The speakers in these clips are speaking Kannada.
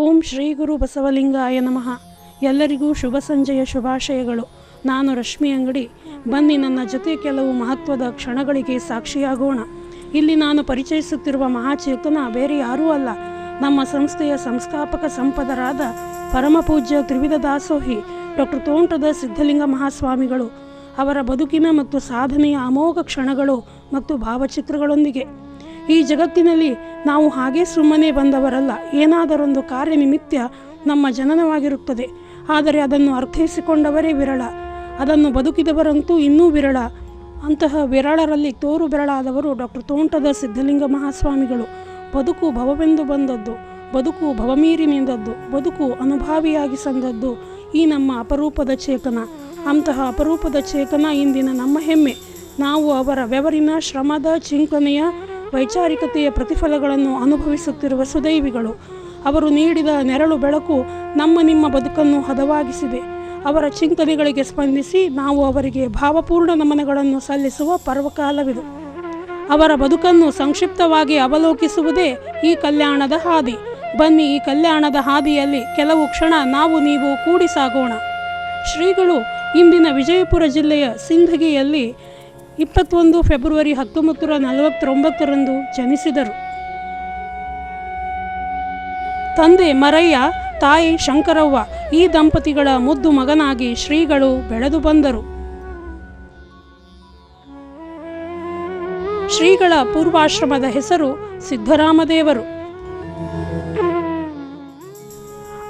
ಓಂ ಶ್ರೀ ಗುರು ಬಸವಲಿಂಗಾಯ ನಮಃ. ಎಲ್ಲರಿಗೂ ಶುಭ ಸಂಜೆಯ ಶುಭಾಶಯಗಳು. ನಾನು ರಶ್ಮಿ ಅಂಗಡಿ. ಬನ್ನಿ ನನ್ನ ಜೊತೆ ಕೆಲವು ಮಹತ್ವದ ಕ್ಷಣಗಳಿಗೆ ಸಾಕ್ಷಿಯಾಗೋಣ. ಇಲ್ಲಿ ನಾನು ಪರಿಚಯಿಸುತ್ತಿರುವ ಮಹಾಚೇತನ ಬೇರೆ ಯಾರೂ ಅಲ್ಲ, ನಮ್ಮ ಸಂಸ್ಥೆಯ ಸಂಸ್ಥಾಪಕ ಸಂಪದರಾದ ಪರಮಪೂಜ್ಯ ತ್ರಿವಿಧ ದಾಸೋಹಿ ಡಾಕ್ಟರ್ ತೋಂಟದ ಸಿದ್ಧಲಿಂಗ ಮಹಾಸ್ವಾಮಿಗಳು. ಅವರ ಬದುಕಿನ ಮತ್ತು ಸಾಧನೆಯ ಅಮೋಘ ಕ್ಷಣಗಳು ಮತ್ತು ಭಾವಚಿತ್ರಗಳೊಂದಿಗೆ. ಈ ಜಗತ್ತಿನಲ್ಲಿ ನಾವು ಹಾಗೆ ಸುಮ್ಮನೆ ಬಂದವರಲ್ಲ. ಏನಾದರೊಂದು ಕಾರ್ಯನಿಮಿತ್ತ ನಮ್ಮ ಜನನವಾಗಿರುತ್ತದೆ. ಆದರೆ ಅದನ್ನು ಅರ್ಥೈಸಿಕೊಂಡವರೇ ವಿರಳ, ಅದನ್ನು ಬದುಕಿದವರಂತೂ ಇನ್ನೂ ವಿರಳ. ಅಂತಹ ವಿರಳರಲ್ಲಿ ತೋರು ಬೆರಳಾದವರು ಡಾಕ್ಟರ್ ತೋಂಟದ ಸಿದ್ಧಲಿಂಗ ಮಹಾಸ್ವಾಮಿಗಳು. ಬದುಕು ಭವವೆಂದು ಬಂದದ್ದು, ಬದುಕು ಭವಮೀರಿ ನಿಂದದ್ದು, ಬದುಕು ಅನುಭಾವಿಯಾಗಿ ಸಂದದ್ದು ಈ ನಮ್ಮ ಅಪರೂಪದ ಚೇತನ. ಅಂತಹ ಅಪರೂಪದ ಚೇತನ ಇಂದಿನ ನಮ್ಮ ಹೆಮ್ಮೆ. ನಾವು ಅವರ ಬೆವರಿನ, ಶ್ರಮದ, ಚಿಂತನೆಯ, ವೈಚಾರಿಕತೆಯ ಪ್ರತಿಫಲಗಳನ್ನು ಅನುಭವಿಸುತ್ತಿರುವ ಸುದೈವಿಗಳು. ಅವರು ನೀಡಿದ ನೆರಳು ಬೆಳಕು ನಮ್ಮ ನಿಮ್ಮ ಬದುಕನ್ನು ಹದವಾಗಿಸಿದೆ. ಅವರ ಚಿಂತನೆಗಳಿಗೆ ಸ್ಪಂದಿಸಿ ನಾವು ಅವರಿಗೆ ಭಾವಪೂರ್ಣ ನಮನಗಳನ್ನು ಸಲ್ಲಿಸುವ ಪರ್ವಕಾಲವಿದು. ಅವರ ಬದುಕನ್ನು ಸಂಕ್ಷಿಪ್ತವಾಗಿ ಅವಲೋಕಿಸುವುದೇ ಈ ಕಲ್ಯಾಣದ ಹಾದಿ. ಬನ್ನಿ, ಈ ಕಲ್ಯಾಣದ ಹಾದಿಯಲ್ಲಿ ಕೆಲವು ಕ್ಷಣ ನಾವು ನೀವು ಕೂಡಿ ಸಾಗೋಣ. ಶ್ರೀಗಳು ಇಂದಿನ ವಿಜಯಪುರ ಜಿಲ್ಲೆಯ ಸಿಂಧಗಿಯಲ್ಲಿ 21 ಫೆಬ್ರವರಿ 1949 ಜನಿಸಿದರು. ತಂದೆ ಮರಯ್ಯ, ತಾಯಿ ಶಂಕರವ್ವ. ಈ ದಂಪತಿಗಳ ಮುದ್ದು ಮಗನಾಗಿ ಶ್ರೀಗಳು ಬೆಳೆದು ಬಂದರು. ಶ್ರೀಗಳ ಪೂರ್ವಾಶ್ರಮದ ಹೆಸರು ಸಿದ್ದರಾಮದೇವರು.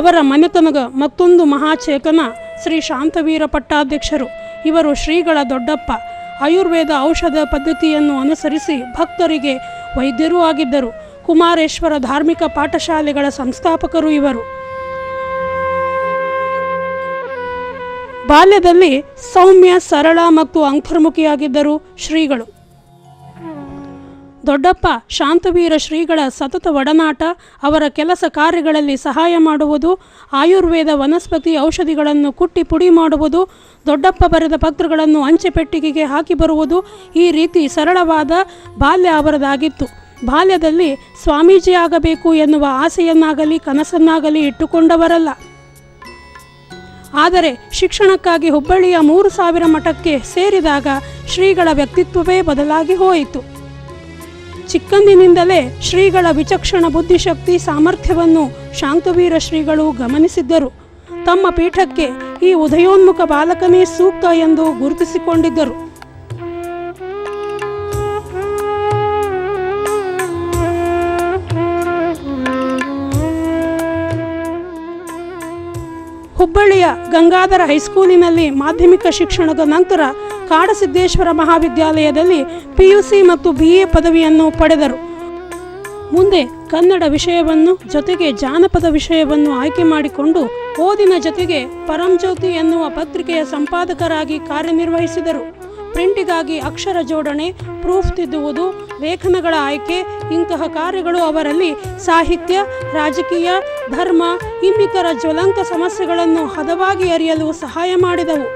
ಅವರ ಮನೆತನದ ಮತ್ತೊಂದು ಮಹಾಚೇತನ ಶ್ರೀ ಶಾಂತವೀರ ಪಟ್ಟಾಧ್ಯಕ್ಷರು. ಇವರು ಶ್ರೀಗಳ ದೊಡ್ಡಪ್ಪ. ಆಯುರ್ವೇದ ಔಷಧ ಪದ್ಧತಿಯನ್ನು ಅನುಸರಿಸಿ ಭಕ್ತರಿಗೆ ವೈದ್ಯರೂ ಆಗಿದ್ದರು. ಕುಮಾರೇಶ್ವರ ಧಾರ್ಮಿಕ ಪಾಠಶಾಲೆಗಳ ಸಂಸ್ಥಾಪಕರು ಇವರು. ಬಾಲ್ಯದಲ್ಲಿ ಸೌಮ್ಯ, ಸರಳ ಮತ್ತು ಅಂತರ್ಮುಖಿಯಾಗಿದ್ದರು ಶ್ರೀಗಳು. ದೊಡ್ಡಪ್ಪ ಶಾಂತವೀರ ಶ್ರೀಗಳ ಸತತ ಒಡನಾಟ, ಅವರ ಕೆಲಸ ಕಾರ್ಯಗಳಲ್ಲಿ ಸಹಾಯ ಮಾಡುವುದು, ಆಯುರ್ವೇದ ವನಸ್ಪತಿ ಔಷಧಿಗಳನ್ನು ಕುಟ್ಟಿ ಪುಡಿ ಮಾಡುವುದು, ದೊಡ್ಡಪ್ಪ ಬರೆದ ಪತ್ರಗಳನ್ನು ಅಂಚೆ ಪೆಟ್ಟಿಗೆಗೆ ಹಾಕಿ ಬರುವುದು, ಈ ರೀತಿ ಸರಳವಾದ ಬಾಲ್ಯ ಅವರದಾಗಿತ್ತು. ಬಾಲ್ಯದಲ್ಲಿ ಸ್ವಾಮೀಜಿ ಆಗಬೇಕು ಎನ್ನುವ ಆಸೆಯನ್ನಾಗಲಿ ಕನಸನ್ನಾಗಲಿ ಇಟ್ಟುಕೊಂಡವರಲ್ಲ. ಆದರೆ ಶಿಕ್ಷಣಕ್ಕಾಗಿ ಹುಬ್ಬಳ್ಳಿಯ 3000 ಮಠಕ್ಕೆ ಸೇರಿದಾಗ ಶ್ರೀಗಳ ವ್ಯಕ್ತಿತ್ವವೇ ಬದಲಾಗಿ ಹೋಯಿತು. ಚಿಕ್ಕಂದಿನಿಂದಲೇ ಶ್ರೀಗಳ ವಿಚಕ್ಷಣ ಬುದ್ಧಿಶಕ್ತಿ, ಸಾಮರ್ಥ್ಯವನ್ನು ಶಾಂತವೀರ ಶ್ರೀಗಳು ಗಮನಿಸಿದ್ದರು. ತಮ್ಮ ಪೀಠಕ್ಕೆ ಈ ಉದಯೋನ್ಮುಖ ಬಾಲಕನೇ ಸೂಕ್ತ ಎಂದು ಗುರುತಿಸಿಕೊಂಡಿದ್ದರು. ಹುಬ್ಬಳ್ಳಿಯ ಗಂಗಾಧರ ಹೈಸ್ಕೂಲಿನಲ್ಲಿ ಮಾಧ್ಯಮಿಕ ಶಿಕ್ಷಣದ ನಂತರ ಕಾಡಸಿದ್ದೇಶ್ವರ ಮಹಾವಿದ್ಯಾಲಯದಲ್ಲಿ PUC ಮತ್ತು BA ಪದವಿಯನ್ನು ಪಡೆದರು. ಮುಂದೆ ಕನ್ನಡ ವಿಷಯವನ್ನು ಜೊತೆಗೆ ಜಾನಪದ ವಿಷಯವನ್ನು ಆಯ್ಕೆ ಮಾಡಿಕೊಂಡು ಓದಿನ ಜೊತೆಗೆ ಪರಂಜ್ಯೋತಿ ಎನ್ನುವ ಪತ್ರಿಕೆಯ ಸಂಪಾದಕರಾಗಿ ಕಾರ್ಯನಿರ್ವಹಿಸಿದರು. ಪ್ರಿಂಟಿಗಾಗಿ ಅಕ್ಷರ ಜೋಡಣೆ, ಪ್ರೂಫ್ ತಿದ್ದುವುದು, ಲೇಖನಗಳ ಆಯ್ಕೆ ಇಂತಹ ಕಾರ್ಯಗಳು ಅವರಲ್ಲಿ ಸಾಹಿತ್ಯ, ರಾಜಕೀಯ, ಧರ್ಮ ಇನ್ನಿತರ ಜ್ವಲಂತ ಸಮಸ್ಯೆಗಳನ್ನು ಹದವಾಗಿ ಅರಿಯಲು ಸಹಾಯ ಮಾಡಿದವು.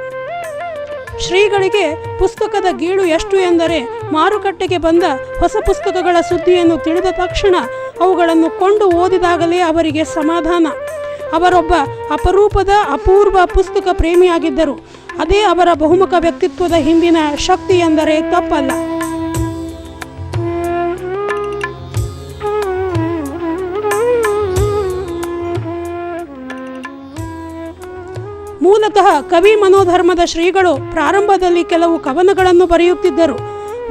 ಶ್ರೀಗಳಿಗೆ ಪುಸ್ತಕದ ಗೀಳು ಎಷ್ಟು ಎಂದರೆ, ಮಾರುಕಟ್ಟೆಗೆ ಬಂದ ಹೊಸ ಪುಸ್ತಕಗಳ ಸುದ್ದಿಯನ್ನು ತಿಳಿದ ತಕ್ಷಣ ಅವುಗಳನ್ನು ಕೊಂಡು ಓದಿದಾಗಲೇ ಅವರಿಗೆ ಸಮಾಧಾನ. ಅವರೊಬ್ಬ ಅಪರೂಪದ ಅಪೂರ್ವ ಪುಸ್ತಕ ಪ್ರೇಮಿಯಾಗಿದ್ದರು. ಅದೇ ಅವರ ಬಹುಮುಖ ವ್ಯಕ್ತಿತ್ವದ ಹಿಂದಿನ ಶಕ್ತಿ ಎಂದರೆ ತಪ್ಪಲ್ಲ. ಮೂಲತಃ ಕವಿ ಮನೋಧರ್ಮದ ಶ್ರೀಗಳು ಪ್ರಾರಂಭದಲ್ಲಿ ಕೆಲವು ಕವನಗಳನ್ನು ಬರೆಯುತ್ತಿದ್ದರು.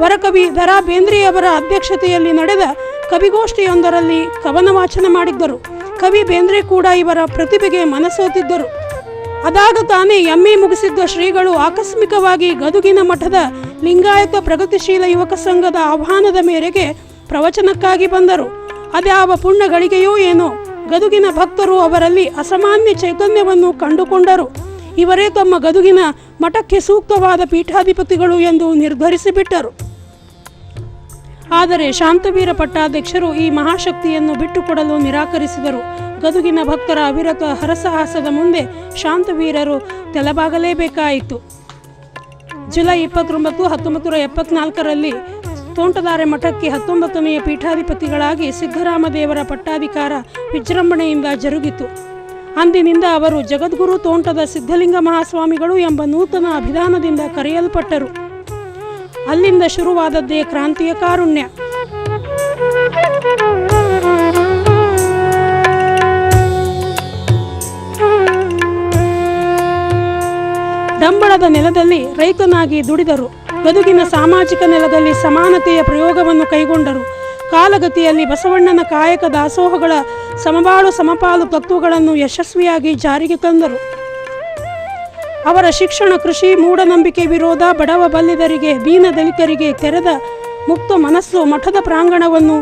ವರಕವಿ ದ ರಾ ಬೇಂದ್ರೆಯವರ ಅಧ್ಯಕ್ಷತೆಯಲ್ಲಿ ನಡೆದ ಕವಿಗೋಷ್ಠಿಯೊಂದರಲ್ಲಿ ಕವನ ವಾಚನ ಮಾಡಿದ್ದರು. ಕವಿ ಬೇಂದ್ರೆ ಕೂಡ ಇವರ ಪ್ರತಿಭೆಗೆ ಮನಸೋತಿದ್ದರು. ಅದಾಗ ತಾನೇ MA ಮುಗಿಸಿದ್ದ ಶ್ರೀಗಳು ಆಕಸ್ಮಿಕವಾಗಿ ಗದುಗಿನ ಮಠದ ಲಿಂಗಾಯತ ಪ್ರಗತಿಶೀಲ ಯುವಕ ಸಂಘದ ಆಹ್ವಾನದ ಮೇರೆಗೆ ಪ್ರವಚನಕ್ಕಾಗಿ ಬಂದರು. ಅದ್ಯಾವ ಪುಣ್ಯ ಗಳಿಗೆಯೋ ಏನೋ, ಗದುಗಿನ ಭಕ್ತರು ಅವರಲ್ಲಿ ಅಸಾಮಾನ್ಯ ಚೈತನ್ಯವನ್ನು ಕಂಡುಕೊಂಡರು. ಇವರೇ ತಮ್ಮ ಗದುಗಿನ ಮಠಕ್ಕೆ ಸೂಕ್ತವಾದ ಪೀಠಾಧಿಪತಿಗಳು ಎಂದು ನಿರ್ಧರಿಸಿಬಿಟ್ಟರು. ಆದರೆ ಶಾಂತವೀರ ಪಟ್ಟಾಧ್ಯಕ್ಷರು ಈ ಮಹಾಶಕ್ತಿಯನ್ನು ಬಿಟ್ಟುಕೊಡಲು ನಿರಾಕರಿಸಿದರು. ಗದುಗಿನ ಭಕ್ತರ ಅವಿರತ ಹರಸಾಹಸದ ಮುಂದೆ ಶಾಂತವೀರರು ತಲೆಬಾಗಲೇಬೇಕಾಯಿತು. ಜುಲೈ 29, 1974 ತೋಂಟದಾರ್ಯ ಮಠಕ್ಕೆ 19ನೆಯ ಪೀಠಾಧಿಪತಿಗಳಾಗಿ ಸಿದ್ದರಾಮದೇವರ ಪಟ್ಟಾಧಿಕಾರ ವಿಜೃಂಭಣೆಯಿಂದ ಜರುಗಿತು. ಅಂದಿನಿಂದ ಅವರು ಜಗದ್ಗುರು ತೋಂಟದ ಸಿದ್ಧಲಿಂಗ ಮಹಾಸ್ವಾಮಿಗಳು ಎಂಬ ನೂತನ ಅಭಿಧಾನದಿಂದ ಕರೆಯಲ್ಪಟ್ಟರು. ಅಲ್ಲಿಂದ ಶುರುವಾದದ್ದೇ ಕ್ರಾಂತಿಯ ಕಾರುಣ್ಯ. ಡಂಬಳದ ನೆಲದಲ್ಲಿ ರೈತನಾಗಿ ದುಡಿದರು. ಗದುಗಿನ ಸಾಮಾಜಿಕ ನೆಲದಲ್ಲಿ ಸಮಾನತೆಯ ಪ್ರಯೋಗವನ್ನು ಕೈಗೊಂಡರು. ಕಾಲಗತಿಯಲ್ಲಿ ಬಸವಣ್ಣನ ಕಾಯಕ ದಾಸೋಹಗಳ ಸಮಬಾಳು ಸಮಪಾಲು ತತ್ವಗಳನ್ನು ಯಶಸ್ವಿಯಾಗಿ ಜಾರಿಗೆ ತಂದರು. ಅವರ ಶಿಕ್ಷಣ, ಕೃಷಿ, ಮೂಢನಂಬಿಕೆ ವಿರೋಧ, ಬಡವ ಬಲ್ಲಿದರಿಗೆ, ದೀನ ದಲಿತರಿಗೆ ತೆರೆದ ಮುಕ್ತ ಮನಸ್ಸು ಮಠದ ಪ್ರಾಂಗಣವನ್ನು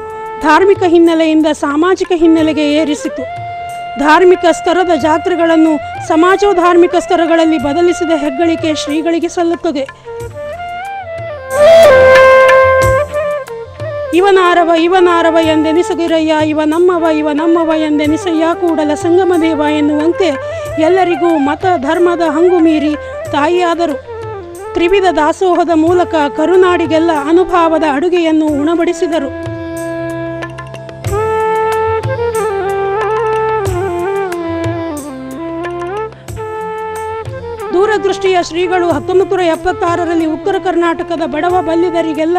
ಧಾರ್ಮಿಕ ಹಿನ್ನೆಲೆಯಿಂದ ಸಾಮಾಜಿಕ ಹಿನ್ನೆಲೆಗೆ ಏರಿಸಿತು. ಧಾರ್ಮಿಕ ಸ್ತರದ ಜಾತ್ರೆಗಳನ್ನು ಸಮಾಜೋಧಾರ್ಮಿಕ ಸ್ತರಗಳಲ್ಲಿ ಬದಲಿಸಿದ ಹೆಗ್ಗಳಿಕೆ ಶ್ರೀಗಳಿಗೆ ಸಲ್ಲುತ್ತದೆ. ಇವನಾರವ ಎಂದೆನಿಸಗಿರಯ್ಯ, ಇವ ನಮ್ಮವ ಎಂದೆನಿಸಯ್ಯ, ಕೂಡಲ ಸಂಗಮದೇವ ಎನ್ನುವಂತೆ ಎಲ್ಲರಿಗೂ ಮತ ಧರ್ಮದ ಹಂಗು ಮೀರಿ ತಾಯಿಯಾದರು. ತ್ರಿವಿಧ ದಾಸೋಹದ ಮೂಲಕ ಕರುನಾಡಿಗೆಲ್ಲ ಅನುಭಾವದ ಅಡುಗೆಯನ್ನು ಉಣಬಡಿಸಿದರು. ದೂರದೃಷ್ಟಿಯ ಶ್ರೀಗಳು 1976ರಲ್ಲಿ ಉತ್ತರ ಕರ್ನಾಟಕದ ಬಡವ ಬಲ್ಲಿದರಿಗೆಲ್ಲ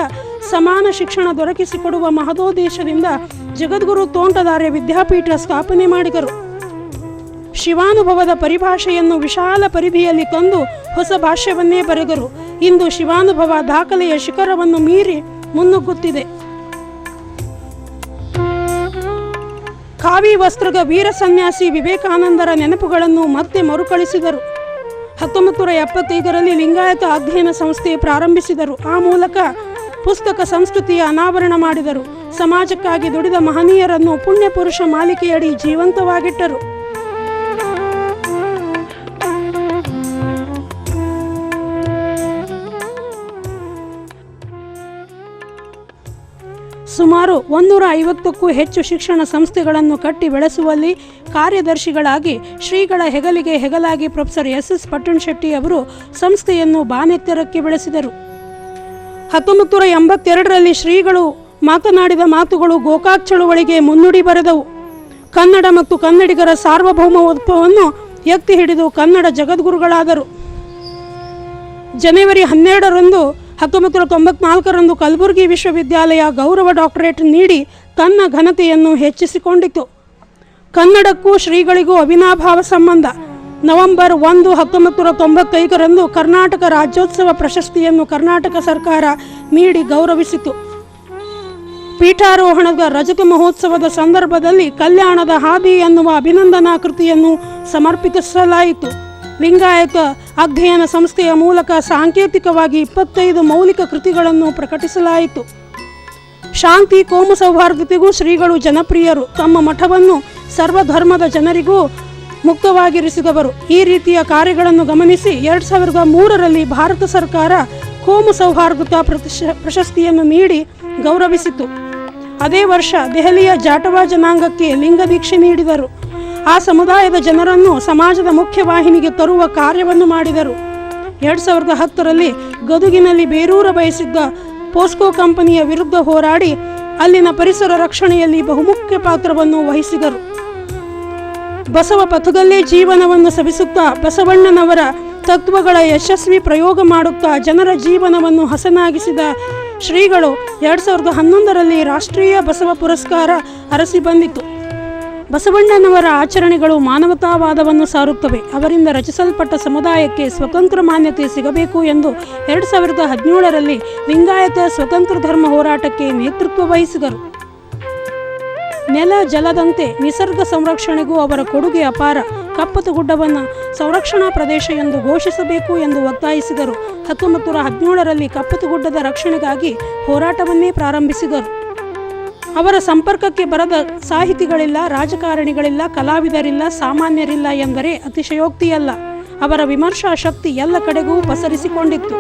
ಸಮಾನ ಶಿಕ್ಷಣ ದೊರಕಿಸಿಕೊಡುವ ಮಹದೋದ್ದೇಶದಿಂದ ಜಗದ್ಗುರು ತೋಂಟದಾರ್ಯ ವಿದ್ಯಾಪೀಠ ಸ್ಥಾಪನೆ ಮಾಡಿದರು. ಶಿವಾನುಭವದ ಪರಿಭಾಷೆಯನ್ನು ವಿಶಾಲ ಪರಿಧಿಯಲ್ಲಿ ತಂದು ಹೊಸ ಭಾಷ್ಯವನ್ನೇ ಬರೆದರು. ಇಂದು ಶಿವಾನುಭವ ದಾಖಲೆಯ ಶಿಖರವನ್ನು ಮೀರಿ ಮುನ್ನುಗ್ಗುತ್ತಿದೆ. ಕಾವಿ ವಸ್ತ್ರಗ ವೀರ ಸನ್ಯಾಸಿ ವಿವೇಕಾನಂದರ ನೆನಪುಗಳನ್ನು ಮತ್ತೆ ಮರುಕಳಿಸಿದರು. 1975ರಲ್ಲಿ ಲಿಂಗಾಯತ ಅಧ್ಯಯನ ಸಂಸ್ಥೆ ಪ್ರಾರಂಭಿಸಿದರು. ಆ ಮೂಲಕ ಪುಸ್ತಕ ಸಂಸ್ಕೃತಿಯ ಅನಾವರಣ ಮಾಡಿದರು. ಸಮಾಜಕ್ಕಾಗಿ ದುಡಿದ ಮಹನೀಯರನ್ನು ಪುಣ್ಯಪುರುಷ ಮಾಲಿಕೆಯಡಿ ಜೀವಂತವಾಗಿಟ್ಟರು. ಸುಮಾರು 150ಕ್ಕೂ ಹೆಚ್ಚು ಶಿಕ್ಷಣ ಸಂಸ್ಥೆಗಳನ್ನು ಕಟ್ಟಿ ಬೆಳೆಸುವಲ್ಲಿ ಕಾರ್ಯದರ್ಶಿಗಳಾಗಿ ಶ್ರೀಗಳ ಹೆಗಲಿಗೆ ಹೆಗಲಾಗಿ ಪ್ರೊಫೆಸರ್ ಎಸ್ ಪಟ್ಟಣಶೆಟ್ಟಿ ಅವರು ಸಂಸ್ಥೆಯನ್ನು ಬಾನೆತ್ತರಕ್ಕೆ ಬೆಳೆಸಿದರು. 1982ರಲ್ಲಿ ಶ್ರೀಗಳು ಮಾತನಾಡಿದ ಮಾತುಗಳು ಗೋಕಾಕ್ ಚಳುವಳಿಗೆ ಮುನ್ನುಡಿ ಬರೆದವು. ಕನ್ನಡ ಮತ್ತು ಕನ್ನಡಿಗರ ಸಾರ್ವಭೌಮತ್ವವನ್ನು ಎತ್ತಿ ಹಿಡಿದು ಕನ್ನಡ ಜಗದ್ಗುರುಗಳಾದರು. ಜನವರಿ 12ರಂದು 1994ರಂದು ಕಲಬುರಗಿ ವಿಶ್ವವಿದ್ಯಾಲಯ ಗೌರವ ಡಾಕ್ಟರೇಟ್ ನೀಡಿ ತನ್ನ ಘನತೆಯನ್ನು ಹೆಚ್ಚಿಸಿಕೊಂಡಿತು. ಕನ್ನಡಕ್ಕೂ ಶ್ರೀಗಳಿಗೂ ಅವಿನಾಭಾವ ಸಂಬಂಧ. ನವೆಂಬರ್ 1, 1995ರಂದು ಕರ್ನಾಟಕ ರಾಜ್ಯೋತ್ಸವ ಪ್ರಶಸ್ತಿಯನ್ನು ಕರ್ನಾಟಕ ಸರ್ಕಾರ ನೀಡಿ ಗೌರವಿಸಿತು. ಪೀಠಾರೋಹಣದ ರಜತ ಮಹೋತ್ಸವದ ಸಂದರ್ಭದಲ್ಲಿ ಕಲ್ಯಾಣದ ಹಾದಿ ಎನ್ನುವ ಅಭಿನಂದನಾ ಕೃತಿಯನ್ನು ಸಮರ್ಪಿಸಲಾಯಿತು. ಲಿಂಗಾಯತ ಅಧ್ಯಯನ ಸಂಸ್ಥೆಯ ಮೂಲಕ ಸಾಂಕೇತಿಕವಾಗಿ 25 ಮೌಲಿಕ ಕೃತಿಗಳನ್ನು ಪ್ರಕಟಿಸಲಾಯಿತು. ಶಾಂತಿ, ಕೋಮು ಸೌಹಾರ್ದತೆಗೂ ಶ್ರೀಗಳು ಜನಪ್ರಿಯರು. ತಮ್ಮ ಮಠವನ್ನು ಸರ್ವಧರ್ಮದ ಜನರಿಗೂ ಮುಕ್ತವಾಗಿರಿಸಿದವರು. ಈ ರೀತಿಯ ಕಾರ್ಯಗಳನ್ನು ಗಮನಿಸಿ 2003ರಲ್ಲಿ ಭಾರತ ಸರ್ಕಾರ ಕೋಮು ಸೌಹಾರ್ದತಾ ಪ್ರಶಸ್ತಿಯನ್ನು ನೀಡಿ ಗೌರವಿಸಿತು. ಅದೇ ವರ್ಷ ದೆಹಲಿಯ ಜಾಟವಾ ಜನಾಂಗಕ್ಕೆ ಲಿಂಗ ದೀಕ್ಷೆ ನೀಡಿದರು. ಆ ಸಮುದಾಯದ ಜನರನ್ನು ಸಮಾಜದ ಮುಖ್ಯವಾಹಿನಿಗೆ ತರುವ ಕಾರ್ಯವನ್ನು ಮಾಡಿದರು. 2010ರಲ್ಲಿ ಗದುಗಿನಲ್ಲಿ ಬೇರೂರ ಬಯಸಿದ್ದ ಪೋಸ್ಕೋ ಕಂಪನಿಯ ವಿರುದ್ಧ ಹೋರಾಡಿ ಅಲ್ಲಿನ ಪರಿಸರ ರಕ್ಷಣೆಯಲ್ಲಿ ಬಹುಮುಖ್ಯ ಪಾತ್ರವನ್ನು ವಹಿಸಿದರು. ಬಸವ ಪಥದಲ್ಲೇ ಜೀವನವನ್ನು ಸವಿಸುತ್ತಾ ಬಸವಣ್ಣನವರ ತತ್ವಗಳ ಯಶಸ್ವಿ ಪ್ರಯೋಗ ಮಾಡುತ್ತಾ ಜನರ ಜೀವನವನ್ನು ಹಸನಾಗಿಸಿದ ಶ್ರೀಗಳು 2011ರಲ್ಲಿ ರಾಷ್ಟ್ರೀಯ ಬಸವ ಪುರಸ್ಕಾರ ಅರಸಿ ಬಂದಿತು. ಬಸವಣ್ಣನವರ ಆಚರಣೆಗಳು ಮಾನವತಾವಾದವನ್ನು ಸಾರುತ್ತವೆ. ಅವರಿಂದ ರಚಿಸಲ್ಪಟ್ಟ ಸಮುದಾಯಕ್ಕೆ ಸ್ವತಂತ್ರ ಮಾನ್ಯತೆ ಸಿಗಬೇಕು ಎಂದು 2017ರಲ್ಲಿ ಲಿಂಗಾಯತ ಸ್ವತಂತ್ರ ಧರ್ಮ ಹೋರಾಟಕ್ಕೆ ನೇತೃತ್ವ ವಹಿಸಿದರು. ನೆಲ ಜಲದಂತೆ ನಿಸರ್ಗ ಸಂರಕ್ಷಣೆಗೂ ಅವರ ಕೊಡುಗೆ ಅಪಾರ. ಕಪ್ಪತಗುಡ್ಡವನ್ನು ಸಂರಕ್ಷಣಾ ಪ್ರದೇಶ ಎಂದು ಘೋಷಿಸಬೇಕು ಎಂದು ಒತ್ತಾಯಿಸಿದರು. 1917ರಲ್ಲಿ ಕಪ್ಪತಗುಡ್ಡದ ರಕ್ಷಣೆಗಾಗಿ ಹೋರಾಟವನ್ನೇ ಪ್ರಾರಂಭಿಸಿದರು. ಅವರ ಸಂಪರ್ಕಕ್ಕೆ ಬರದ ಸಾಹಿತಿಗಳಿಲ್ಲ, ರಾಜಕಾರಣಿಗಳಿಲ್ಲ, ಕಲಾವಿದರಿಲ್ಲ, ಸಾಮಾನ್ಯರಿಲ್ಲ ಎಂದರೆ ಅತಿಶಯೋಕ್ತಿಯಲ್ಲ. ಅವರ ವಿಮರ್ಶಾ ಶಕ್ತಿ ಎಲ್ಲ ಕಡೆಗೂ ಪಸರಿಸಿಕೊಂಡಿತ್ತು.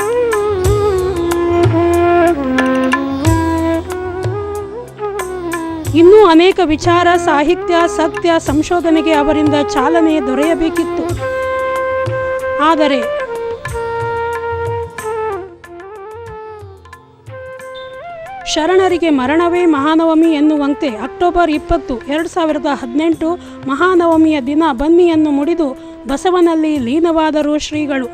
ಇನ್ನೂ ಅನೇಕ ವಿಚಾರ, ಸಾಹಿತ್ಯ, ಸತ್ಯ, ಸಂಶೋಧನೆಗೆ ಅವರಿಂದ ಚಾಲನೆ ದೊರೆಯಬೇಕಿತ್ತು. ಆದರೆ ಶರಣರಿಗೆ ಮರಣವೇ ಮಹಾನವಮಿ ಎನ್ನುವಂತೆ ಅಕ್ಟೋಬರ್ 20, 2018 ಮಹಾನವಮಿಯ ದಿನ ಬನ್ನಿಯನ್ನು ಮುಡಿದು ಬಸವನಲ್ಲಿ ಲೀನವಾದರು ಶ್ರೀಗಳು.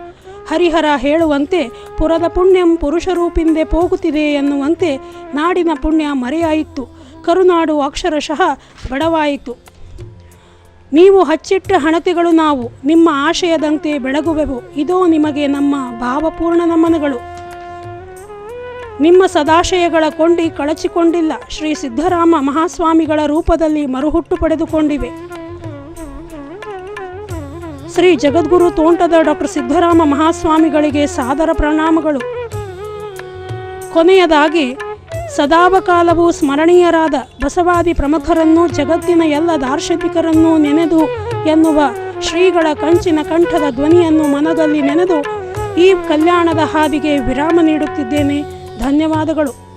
ಹರಿಹರ ಹೇಳುವಂತೆ ಪುರದ ಪುಣ್ಯಂ ಪುರುಷರೂಪಿಂದೆ ಹೋಗುತ್ತಿದೆ ಎನ್ನುವಂತೆ ನಾಡಿನ ಪುಣ್ಯ ಮರೆಯಾಯಿತು. ಕರುನಾಡು ಅಕ್ಷರಶಃ ಬಡವಾಯಿತು. ನೀವು ಹಚ್ಚಿಟ್ಟ ಹಣತೆಗಳು ನಾವು ನಿಮ್ಮ ಆಶಯದಂತೆ ಬೆಳಗುವೆವು. ಇದೋ ನಿಮಗೆ ನಮ್ಮ ಭಾವಪೂರ್ಣ ನಮನಗಳು. ನಿಮ್ಮ ಸದಾಶಯಗಳ ಕೊಂಡಿ ಕಳಚಿಕೊಂಡಿಲ್ಲ. ಶ್ರೀ ಸಿದ್ಧರಾಮ ಮಹಾಸ್ವಾಮಿಗಳ ರೂಪದಲ್ಲಿ ಮರುಹುಟ್ಟು ಪಡೆದುಕೊಂಡಿವೆ. ಶ್ರೀ ಜಗದ್ಗುರು ತೋಂಟದ ಡಾಕ್ಟರ್ ಸಿದ್ಧರಾಮ ಮಹಾಸ್ವಾಮಿಗಳಿಗೆ ಸಾದರ ಪ್ರಣಾಮಗಳು. ಕೊನೆಯದಾಗಿ ಸದಾವಕಾಲವೂ ಸ್ಮರಣೀಯರಾದ ಬಸವಾದಿ ಪ್ರಮುಖರನ್ನು ಜಗತ್ತಿನ ಎಲ್ಲ ದಾರ್ಶನಿಕರನ್ನು ನೆನೆದು ಎನ್ನುವ ಶ್ರೀಗಳ ಕಂಚಿನ ಕಂಠದ ಧ್ವನಿಯನ್ನು ಮನದಲ್ಲಿ ನೆನೆದು ಈ ಕಲ್ಯಾಣದ ಹಾದಿಗೆ ವಿರಾಮ ನೀಡುತ್ತಿದ್ದೇನೆ. ಧನ್ಯವಾದಗಳು.